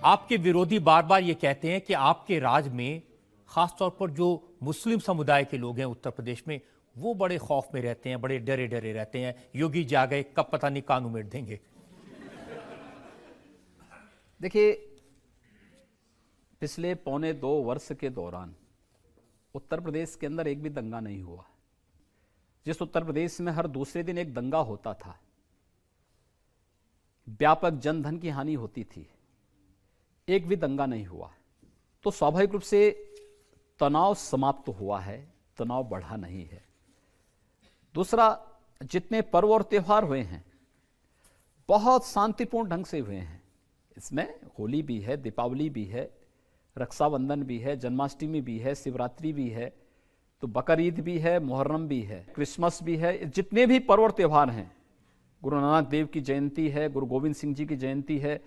आपके विरोधी बार बार ये कहते हैं कि आपके राज में खासतौर पर जो मुस्लिम समुदाय के लोग हैं उत्तर प्रदेश में, वो बड़े खौफ में रहते हैं, बड़े डरे डरे रहते हैं। योगी जी आ गए, कब पता नहीं कान उमेड़ देंगे। देखिए, पिछले पौने 2 वर्ष के दौरान उत्तर प्रदेश के अंदर एक भी दंगा नहीं हुआ। जिस उत्तर प्रदेश में हर दूसरे दिन एक दंगा होता था, व्यापक जनधन की हानि होती थी, एक भी दंगा नहीं हुआ। तो स्वाभाविक रूप से तनाव समाप्त हुआ है, तनाव बढ़ा नहीं है। दूसरा, जितने पर्व और त्यौहार हुए हैं बहुत शांतिपूर्ण ढंग से हुए हैं। इसमें होली भी है, दीपावली भी है, रक्षाबंधन भी है, जन्माष्टमी भी है, शिवरात्रि भी है, तो बकरीद भी है, मुहर्रम भी है, क्रिसमस भी है। जितने भी पर्व और त्यौहार हैं, गुरु नानक देव की जयंती है, गुरु गोविंद सिंह जी की जयंती है,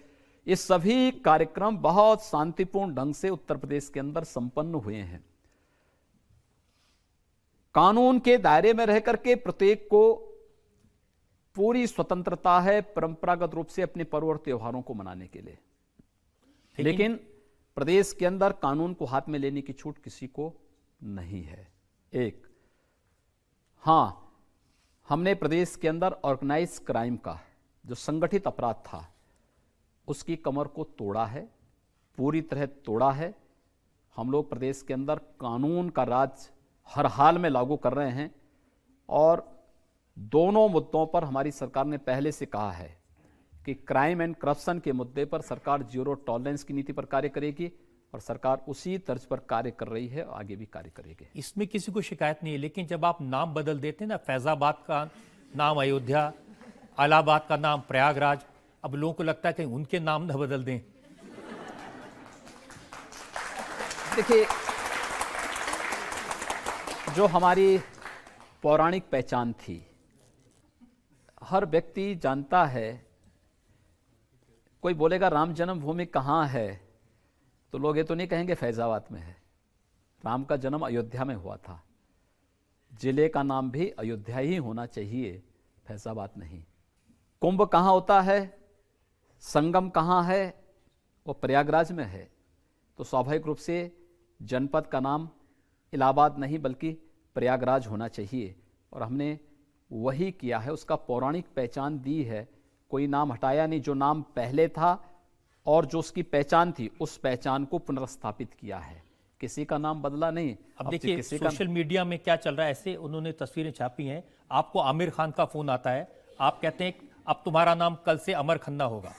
ये सभी कार्यक्रम बहुत शांतिपूर्ण ढंग से उत्तर प्रदेश के अंदर संपन्न हुए हैं। कानून के दायरे में रह करके प्रत्येक को पूरी स्वतंत्रता है परंपरागत रूप से अपने पर्व और त्योहारों को मनाने के लिए, लेकिन प्रदेश के अंदर कानून को हाथ में लेने की छूट किसी को नहीं है। एक, हां, हमने प्रदेश के अंदर ऑर्गेनाइज क्राइम का जो संगठित अपराध था उसकी कमर को तोड़ा है, पूरी तरह तोड़ा है। हम लोग प्रदेश के अंदर कानून का राज हर हाल में लागू कर रहे हैं और दोनों मुद्दों पर हमारी सरकार ने पहले से कहा है कि क्राइम एंड करप्शन के मुद्दे पर सरकार जीरो टॉलरेंस की नीति पर कार्य करेगी और सरकार उसी तर्ज पर कार्य कर रही है, आगे भी कार्य करेगी। इसमें किसी को शिकायत नहीं है, लेकिन जब आप नाम बदल देते हैं ना, फैजाबाद का नाम अयोध्या, इलाहाबाद का नाम प्रयागराज, अब लोगों को लगता है कि उनके नाम न बदल दें। देखिए, जो हमारी पौराणिक पहचान थी, हर व्यक्ति जानता है। कोई बोलेगा राम जन्मभूमि कहाँ है, तो लोग ये तो नहीं कहेंगे फैजाबाद में है। राम का जन्म अयोध्या में हुआ था। जिले का नाम भी अयोध्या ही होना चाहिए, फैजाबाद नहीं। कुंभ कहाँ होता है, संगम कहाँ है, वो प्रयागराज में है। तो स्वाभाविक रूप से जनपद का नाम इलाहाबाद नहीं बल्कि प्रयागराज होना चाहिए और हमने वही किया है, उसका पौराणिक पहचान दी है। कोई नाम हटाया नहीं, जो नाम पहले था और जो उसकी पहचान थी उस पहचान को पुनर्स्थापित किया है, किसी का नाम बदला नहीं। अब देखिए सोशल मीडिया में क्या चल रहा है, ऐसे उन्होंने तस्वीरें छापी हैं, आपको आमिर खान का फोन आता है, आप कहते हैं अब तुम्हारा नाम कल से अमर खन्ना होगा।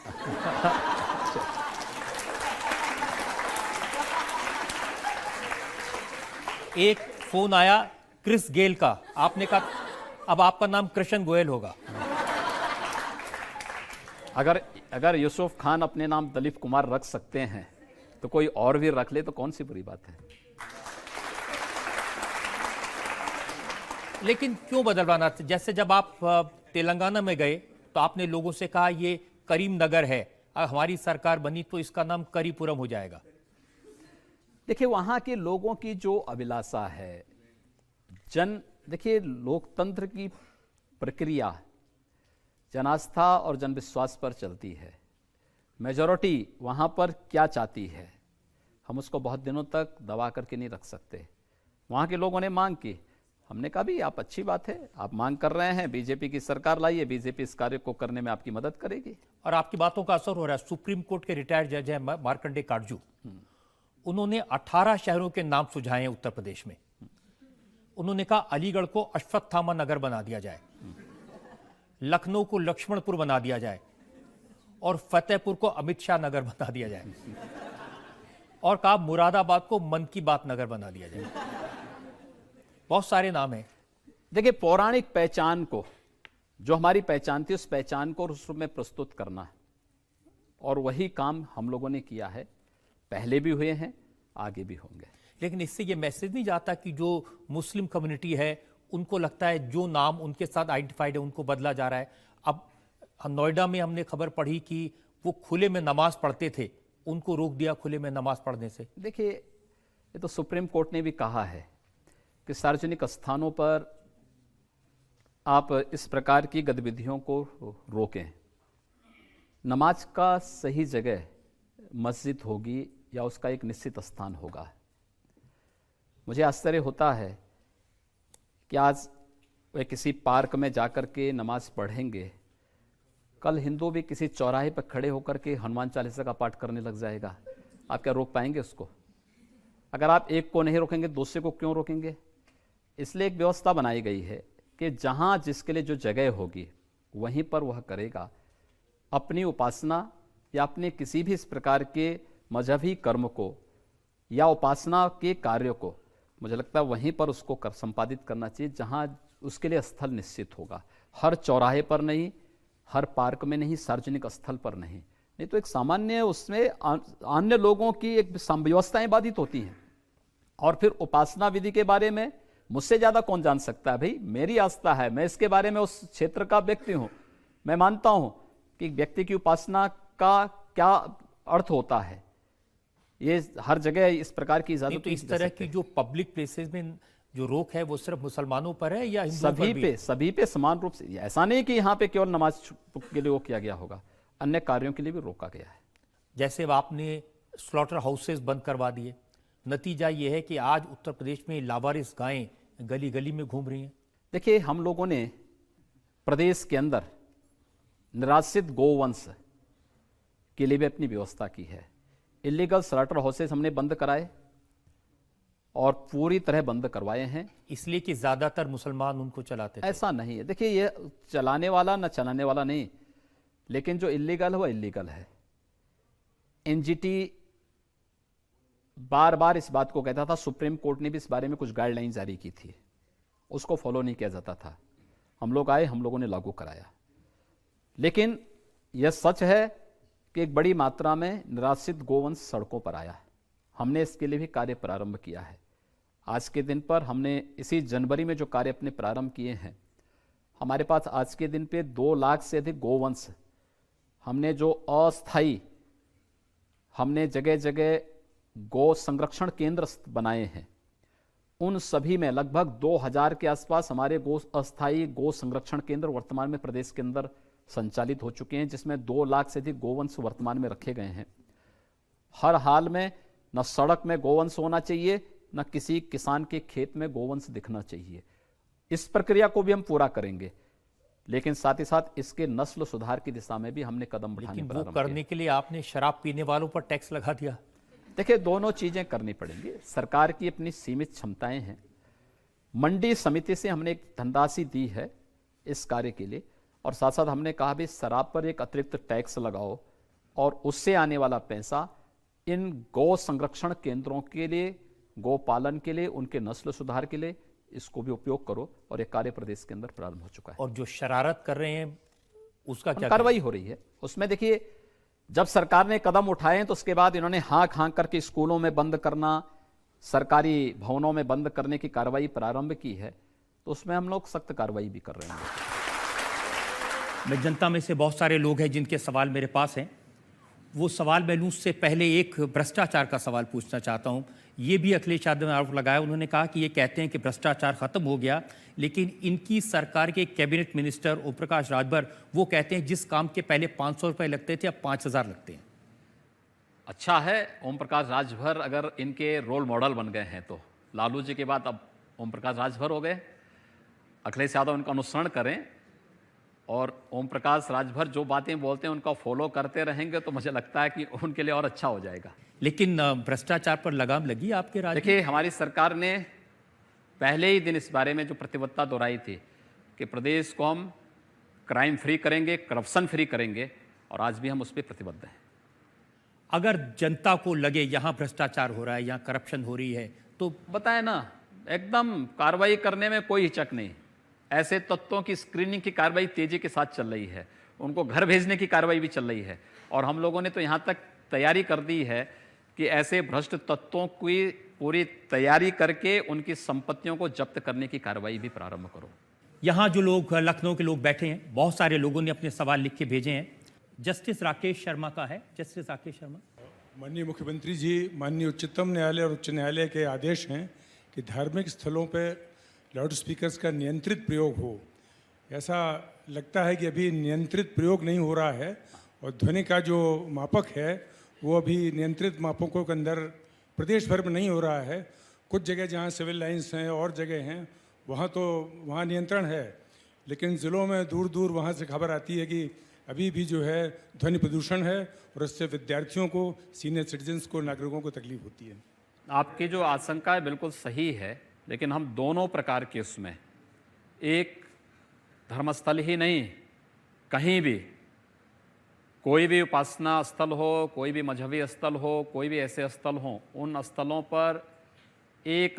एक फोन आया क्रिस गेल का, आपने कहा अब आपका नाम कृष्ण गोयल होगा। अगर यूसुफ खान अपने नाम दलीप कुमार रख सकते हैं तो कोई और भी रख ले तो कौन सी बुरी बात है। लेकिन क्यों बदलवाना? जैसे जब आप तेलंगाना में गए तो आपने लोगों से कहा ये करीमनगर है, हमारी सरकार बनी तो इसका नाम करीपुरम हो जाएगा। देखिए, वहां के लोगों की जो अभिलाषा है, देखिए लोकतंत्र की प्रक्रिया जनास्था और जनविश्वास पर चलती है। मेजॉरिटी वहां पर क्या चाहती है, हम उसको बहुत दिनों तक दबा करके नहीं रख सकते। वहां के लोगों ने मांग की, हमने कहा भी आप अच्छी बात है, आप मांग कर रहे हैं, बीजेपी की सरकार लाइए, बीजेपी इस कार्य को करने में आपकी मदद करेगी। और आपकी बातों का असर हो रहा है। सुप्रीम कोर्ट के रिटायर्ड जज हैं मार्कंडे काटजू, उन्होंने 18 शहरों के नाम सुझाए हैं उत्तर प्रदेश में। उन्होंने कहा अलीगढ़ को अश्वत्थामा नगर बना दिया जाए, लखनऊ को लक्ष्मणपुर बना दिया जाए और फतेहपुर को अमित शाह नगर बना दिया जाए, और कहा मुरादाबाद को मन की बात नगर बना दिया जाए। बहुत सारे नाम हैं। देखिए, पौराणिक पहचान को, जो हमारी पहचान थी, उस पहचान को उस रूप में प्रस्तुत करना, और वही काम हम लोगों ने किया है। पहले भी हुए हैं, आगे भी होंगे। लेकिन इससे ये मैसेज नहीं जाता कि जो मुस्लिम कम्युनिटी है उनको लगता है जो नाम उनके साथ आइडेंटिफाइड है उनको बदला जा रहा है। अब नोएडा में हमने खबर पढ़ी कि वो खुले में नमाज पढ़ते थे, उनको रोक दिया खुले में नमाज पढ़ने से। देखिए, ये तो सुप्रीम कोर्ट ने भी कहा है कि सार्वजनिक स्थानों पर आप इस प्रकार की गतिविधियों को रोकें। नमाज का सही जगह मस्जिद होगी या उसका एक निश्चित स्थान होगा। मुझे आश्चर्य होता है कि आज वे किसी पार्क में जाकर के नमाज पढ़ेंगे, कल हिंदू भी किसी चौराहे पर खड़े होकर के हनुमान चालीसा का पाठ करने लग जाएगा। आप क्या रोक पाएंगे उसको? अगर आप एक को नहीं रोकेंगे, दूसरे को क्यों रोकेंगे? इसलिए एक व्यवस्था बनाई गई है कि जहाँ जिसके लिए जो जगह होगी वहीं पर वह करेगा अपनी उपासना या अपने किसी भी इस प्रकार के मजहबी कर्म को या उपासना के कार्य को। मुझे लगता है वहीं पर उसको संपादित करना चाहिए जहाँ उसके लिए स्थल निश्चित होगा। हर चौराहे पर नहीं, हर पार्क में नहीं, सार्वजनिक स्थल पर नहीं तो एक सामान्य उसमें अन्य लोगों की एक व्यवस्थाएं बाधित होती हैं। और फिर उपासना विधि के बारे में मुझसे ज़्यादा कौन जान सकता है? भाई मेरी आस्था है, मैं इसके बारे में उस क्षेत्र का व्यक्ति हूँ। मैं मानता हूँ कि व्यक्ति की उपासना का क्या अर्थ होता है, ये हर जगह इस प्रकार की इजाजत। तो इस तरह की जो पब्लिक प्लेसेस में जो रोक है वो सिर्फ मुसलमानों पर है या हिंदुओं पर भी? सभी पे समान रूप से। ऐसा नहीं कि यहाँ पे केवल नमाज के लिए वो किया गया होगा, अन्य कार्यों के लिए भी रोका गया है। जैसे आपने स्लॉटर हाउसेस बंद करवा दिए, नतीजा ये है कि आज उत्तर प्रदेश में लावारिस गायें गली गली में घूम रही हैं। देखिए, हम लोगों ने प्रदेश के अंदर निराश्रित गोवंश के लिए भी अपनी व्यवस्था की है। इलीगल स्लॉटर हाउसेस हमने बंद कराए और पूरी तरह बंद करवाए हैं, इसलिए कि ज्यादातर मुसलमान उनको चलाते थे। ऐसा नहीं है। देखिए, ये चलाने वाला न चलाने वाला नहीं, लेकिन जो इलीगल है वह इलीगल है। एनजीटी बार बार इस बात को कहता था, सुप्रीम कोर्ट ने भी इस बारे में कुछ गाइडलाइन जारी की थी, उसको फॉलो नहीं किया जाता था। हम लोग आए, हम लोगों ने लागू कराया। लेकिन यह सच है कि एक बड़ी मात्रा में निराश्रित गोवंश सड़कों पर आया है। हमने इसके लिए भी कार्य प्रारंभ किया है। आज के दिन पर हमने इसी जनवरी में जो कार्य अपने प्रारंभ किए हैं, हमारे पास आज के दिन पे 2 लाख से अधिक गोवंश हमने जो अस्थायी हमने जगह जगह गौ संरक्षण केंद्र बनाए हैं, उन सभी में लगभग 2000 के आसपास हमारे अस्थायी गौ संरक्षण केंद्र वर्तमान में प्रदेश के अंदर संचालित हो चुके हैं, जिसमें 2 लाख से अधिक गोवंश वर्तमान में रखे गए हैं। हर हाल में न सड़क में गोवंश होना चाहिए, न किसी किसान के खेत में गोवंश दिखना चाहिए। इस प्रक्रिया को भी हम पूरा करेंगे, लेकिन साथ ही साथ इसके नस्ल सुधार की दिशा में भी हमने कदम बढ़ाने लेकिन वो करने के लिए आपने शराब पीने वालों पर टैक्स लगा दिया। देखिए, दोनों चीजें करनी पड़ेंगी। सरकार की अपनी सीमित क्षमताएं हैं। मंडी समिति से हमने एक धनराशि दी है इस कार्य के लिए, और साथ साथ हमने कहा भी शराब पर एक अतिरिक्त टैक्स लगाओ और उससे आने वाला पैसा इन गौ संरक्षण केंद्रों के लिए, गौ पालन के लिए, उनके नस्ल सुधार के लिए इसको भी उपयोग करो। और एक कार्य प्रदेश के अंदर प्रारंभ हो चुका है। और जो शरारत कर रहे हैं उसका क्या कार्रवाई हो रही है उसमें? देखिए, जब सरकार ने कदम उठाए तो उसके बाद इन्होंने हाँक हाँक करके स्कूलों में बंद करना, सरकारी भवनों में बंद करने की कार्रवाई प्रारंभ की है, तो उसमें हम लोग सख्त कार्रवाई भी कर रहे हैं। मैं जनता में से बहुत सारे लोग हैं जिनके सवाल मेरे पास हैं। वो सवाल मैं लूँ उससे पहले एक भ्रष्टाचार का सवाल पूछना चाहता हूँ। ये भी अखिलेश यादव ने आरोप लगाया, उन्होंने कहा कि ये कहते हैं कि भ्रष्टाचार खत्म हो गया, लेकिन इनकी सरकार के कैबिनेट मिनिस्टर ओम प्रकाश राजभर वो कहते हैं जिस काम के पहले 500 रुपये लगते थे अब 5000 लगते हैं। अच्छा है, ओम प्रकाश राजभर अगर इनके रोल मॉडल बन गए हैं तो लालू जी के बाद अब ओम प्रकाश राजभर हो गए। अखिलेश यादव इनका अनुसरण करें और ओम प्रकाश राजभर जो बातें बोलते हैं उनका फॉलो करते रहेंगे तो मुझे लगता है कि उनके लिए और अच्छा हो जाएगा। लेकिन भ्रष्टाचार पर लगाम लगी आपके राज्य? देखिए, हमारी सरकार ने पहले ही दिन इस बारे में जो प्रतिबद्धता दोहराई थी कि प्रदेश को हम क्राइम फ्री करेंगे, करप्शन फ्री करेंगे, और आज भी हम उस पर प्रतिबद्ध हैं। अगर जनता को लगे यहाँ भ्रष्टाचार हो रहा है, यहाँ करप्शन हो रही है, तो बताए ना, एकदम कार्रवाई करने में कोई हिचक नहीं। ऐसे तत्वों की स्क्रीनिंग की कार्रवाई तेजी के साथ चल रही है, उनको घर भेजने की कार्रवाई भी चल रही है, और हम लोगों ने तो यहाँ तक तैयारी कर दी है कि ऐसे भ्रष्ट तत्वों की पूरी तैयारी करके उनकी संपत्तियों को जब्त करने की कार्रवाई भी प्रारंभ करो। यहाँ जो लोग लखनऊ के लोग बैठे हैं, बहुत सारे लोगों ने अपने सवाल लिख के भेजे हैं। जस्टिस राकेश शर्मा का है। जस्टिस राकेश शर्मा। माननीय मुख्यमंत्री जी, माननीय उच्चतम न्यायालय और उच्च न्यायालय के आदेश हैं कि धार्मिक स्थलों पर लाउड स्पीकर्स का नियंत्रित प्रयोग हो। ऐसा लगता है कि अभी नियंत्रित प्रयोग नहीं हो रहा है और ध्वनि का जो मापक है वो अभी नियंत्रित मापों के अंदर प्रदेश भर में नहीं हो रहा है। कुछ जगह जहाँ सिविल लाइन्स हैं और जगह हैं वहाँ नियंत्रण है, लेकिन ज़िलों में दूर दूर वहाँ से खबर आती है कि अभी भी जो है ध्वनि प्रदूषण है और इससे विद्यार्थियों को, सीनियर सिटीजन्स को, नागरिकों को तकलीफ होती है। आपकी जो आशंका है बिल्कुल सही है, लेकिन हम दोनों प्रकार के उसमें, एक धर्मस्थल ही नहीं, कहीं भी कोई भी उपासना स्थल हो, कोई भी मजहबी स्थल हो, कोई भी ऐसे स्थल हों, उन स्थलों पर एक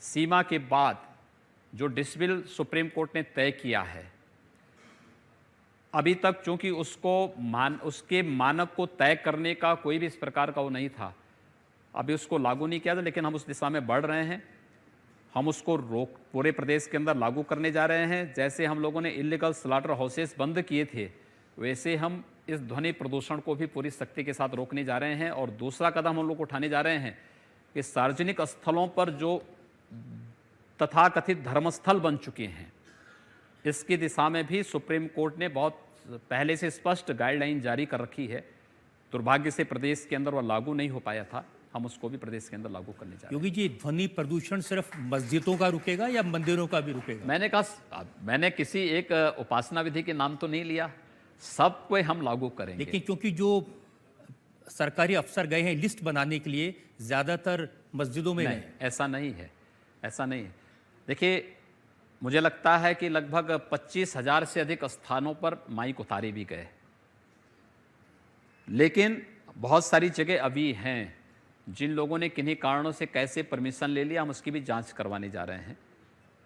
सीमा के बाद जो डिसिबल सुप्रीम कोर्ट ने तय किया है, अभी तक चूंकि उसके मानक को तय करने का कोई भी इस प्रकार का वो नहीं था, अभी उसको लागू नहीं किया था, लेकिन हम उस दिशा में बढ़ रहे हैं। हम उसको पूरे प्रदेश के अंदर लागू करने जा रहे हैं। जैसे हम लोगों ने इलीगल स्लॉटर हाउसेस बंद किए थे, वैसे हम इस ध्वनि प्रदूषण को भी पूरी सख्ती के साथ रोकने जा रहे हैं। और दूसरा कदम हम लोग उठाने जा रहे हैं कि सार्वजनिक स्थलों पर जो तथाकथित धर्मस्थल बन चुके हैं, इसकी दिशा में भी सुप्रीम कोर्ट ने बहुत पहले से स्पष्ट गाइडलाइन जारी कर रखी है। दुर्भाग्य से प्रदेश के अंदर वह लागू नहीं हो पाया था, हम उसको भी प्रदेश के अंदर लागू करने जा रहे हैं। योगी जी, ध्वनि प्रदूषण सिर्फ मस्जिदों का रुकेगा या मंदिरों का भी रुकेगा? मैंने किसी एक उपासना विधि के नाम तो नहीं लिया, सब को हम लागू करेंगे। लेकिन क्योंकि जो सरकारी अफसर गए हैं लिस्ट बनाने के लिए, ज्यादातर मस्जिदों में नहीं, ऐसा नहीं है, ऐसा नहीं है। देखिए, मुझे लगता है कि लगभग 25,000 से अधिक स्थानों पर माइक उतारे भी गए, लेकिन बहुत सारी जगह अभी हैं जिन लोगों ने किन्हीं कारणों से कैसे परमिशन ले लिया, हम उसकी भी जांच करवाने जा रहे हैं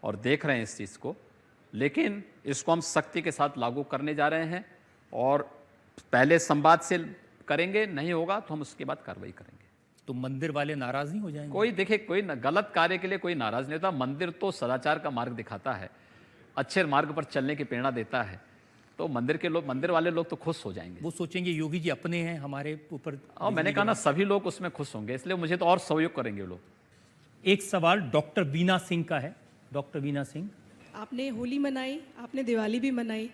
और देख रहे हैं इस चीज़ को। लेकिन इसको हम सख्ती के साथ लागू करने जा रहे हैं और पहले संवाद से करेंगे, नहीं होगा तो हम उसके बाद कार्रवाई करेंगे। तो मंदिर वाले नाराज नहीं हो जाएंगे? कोई गलत कार्य के लिए कोई नाराज नहीं होता। मंदिर तो सदाचार का मार्ग दिखाता है, अच्छे मार्ग पर चलने की प्रेरणा देता है, तो मंदिर वाले लोग तो खुश हो जाएंगे। वो सोचेंगे योगी जी अपने हैं, हमारे ऊपर। और मैंने कहा ना, सभी लोग उसमें खुश होंगे, इसलिए मुझे तो और सहयोग करेंगे वो लोग। एक सवाल डॉक्टर वीना सिंह का है। डॉक्टर वीना सिंह, आपने होली मनाई, आपने दिवाली भी मनाई,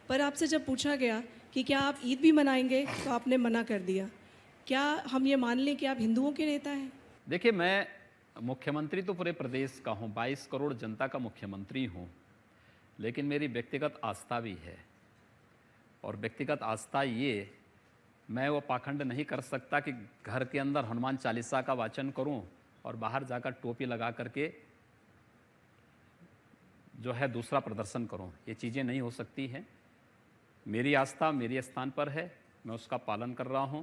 पर आपसे जब पूछा गया कि क्या आप ईद भी मनाएंगे तो आपने मना कर दिया। क्या हम ये मान लें कि आप हिंदुओं के नेता हैं? देखिए, मैं मुख्यमंत्री तो पूरे प्रदेश का हूँ, 22 करोड़ जनता का मुख्यमंत्री हूँ, लेकिन मेरी व्यक्तिगत आस्था भी है। और व्यक्तिगत आस्था ये, मैं वो पाखंड नहीं कर सकता कि घर के अंदर हनुमान चालीसा का वाचन करूं और बाहर जाकर टोपी लगा करके जो है दूसरा प्रदर्शन करूं। ये चीज़ें नहीं हो सकती हैं। मेरी आस्था मेरे स्थान पर है, मैं उसका पालन कर रहा हूं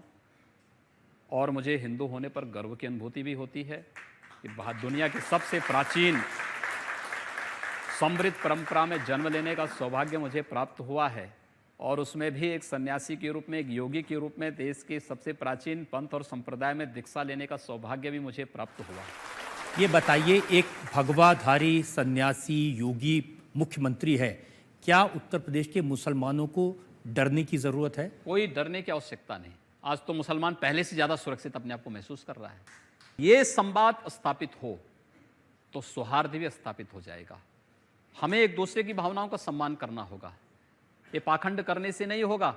और मुझे हिंदू होने पर गर्व की अनुभूति भी होती है कि दुनिया की सबसे प्राचीन समृद्ध परंपरा में जन्म लेने का सौभाग्य मुझे प्राप्त हुआ है और उसमें भी एक सन्यासी के रूप में, एक योगी के रूप में देश के सबसे प्राचीन पंथ और संप्रदाय में दीक्षा लेने का सौभाग्य भी मुझे प्राप्त हुआ। ये बताइए, एक भगवाधारी सन्यासी योगी मुख्यमंत्री है, क्या उत्तर प्रदेश के मुसलमानों को डरने की जरूरत है? कोई डरने की आवश्यकता नहीं। आज तो मुसलमान पहले से ज्यादा सुरक्षित अपने आप को महसूस कर रहा है। ये संवाद स्थापित हो तो सौहार्द भी स्थापित हो जाएगा। हमें एक दूसरे की भावनाओं का सम्मान करना होगा। ये पाखंड करने से नहीं होगा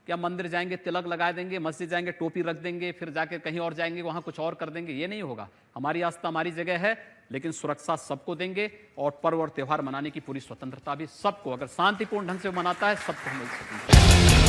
कि हम मंदिर जाएंगे तिलक लगा देंगे, मस्जिद जाएंगे टोपी रख देंगे, फिर जाके कहीं और जाएंगे वहां कुछ और कर देंगे। ये नहीं होगा। हमारी आस्था हमारी जगह है, लेकिन सुरक्षा सबको देंगे और पर्व और त्यौहार मनाने की पूरी स्वतंत्रता भी सबको, अगर शांतिपूर्ण ढंग से मनाता है, सबको मिल सकेगी।